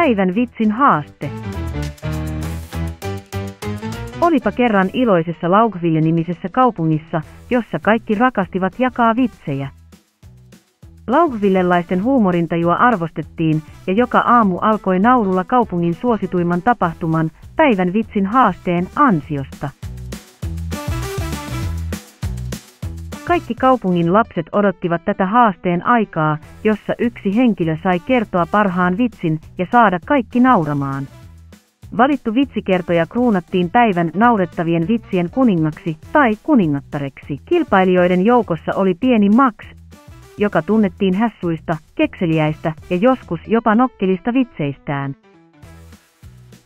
Päivän vitsin haaste. Olipa kerran iloisessa Laugville-nimisessä kaupungissa, jossa kaikki rakastivat jakaa vitsejä. Laugvillelaisten huumorintajua arvostettiin, ja joka aamu alkoi naululla kaupungin suosituimman tapahtuman, päivän vitsin haasteen ansiosta. Kaikki kaupungin lapset odottivat tätä haasteen aikaa, jossa yksi henkilö sai kertoa parhaan vitsin ja saada kaikki nauramaan. Valittu vitsikertoja kruunattiin päivän naurettavien vitsien kuningaksi tai kuningattareksi. Kilpailijoiden joukossa oli pieni Max, joka tunnettiin hässuista, kekseliäistä ja joskus jopa nokkelista vitseistään.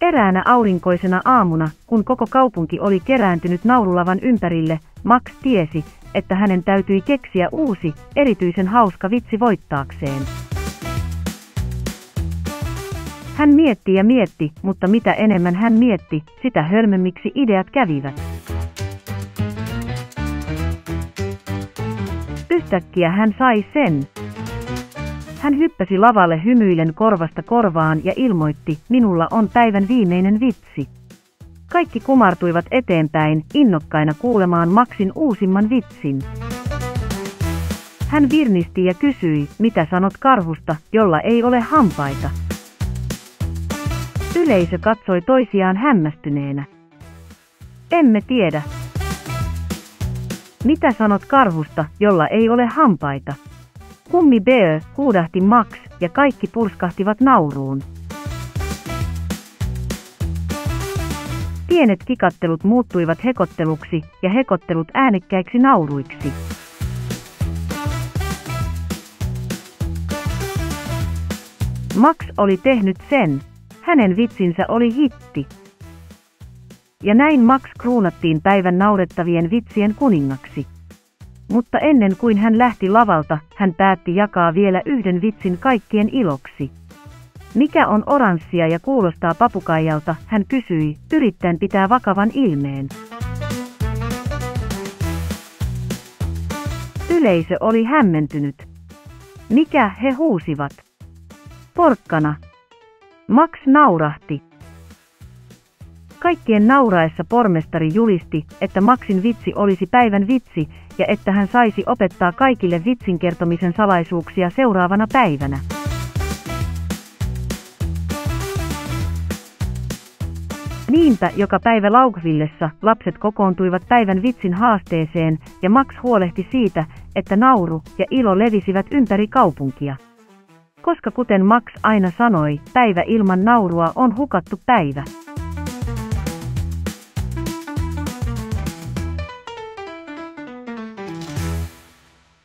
Eräänä aurinkoisena aamuna, kun koko kaupunki oli kerääntynyt naurulavan ympärille, Max tiesi, että hänen täytyi keksiä uusi, erityisen hauska vitsi voittaakseen. Hän mietti ja mietti, mutta mitä enemmän hän mietti, sitä hölmömmiksi ideat kävivät. Yhtäkkiä hän sai sen. Hän hyppäsi lavalle hymyillen korvasta korvaan ja ilmoitti, minulla on päivän viimeinen vitsi. Kaikki kumartuivat eteenpäin, innokkaina kuulemaan Maxin uusimman vitsin. Hän virnisti ja kysyi, mitä sanot karhusta, jolla ei ole hampaita. Yleisö katsoi toisiaan hämmästyneenä. Emme tiedä. Mitä sanot karhusta, jolla ei ole hampaita? Kummi Bear, huudahti Max, ja kaikki purskahtivat nauruun. Pienet kikattelut muuttuivat hekotteluksi ja hekottelut äänekkäiksi nauruiksi. Max oli tehnyt sen. Hänen vitsinsä oli hitti. Ja näin Max kruunattiin päivän naurettavien vitsien kuningaksi. Mutta ennen kuin hän lähti lavalta, hän päätti jakaa vielä yhden vitsin kaikkien iloksi. Mikä on oranssia ja kuulostaa papukaijalta, hän kysyi, yrittäen pitää vakavan ilmeen. Yleisö oli hämmentynyt. Mikä he huusivat? Porkkana. Max naurahti. Kaikkien nauraessa pormestari julisti, että Maxin vitsi olisi päivän vitsi ja että hän saisi opettaa kaikille vitsin kertomisen salaisuuksia seuraavana päivänä. Niinpä joka päivä Laugvillessa lapset kokoontuivat päivän vitsin haasteeseen ja Max huolehti siitä, että nauru ja ilo levisivät ympäri kaupunkia. Koska kuten Max aina sanoi, päivä ilman naurua on hukattu päivä.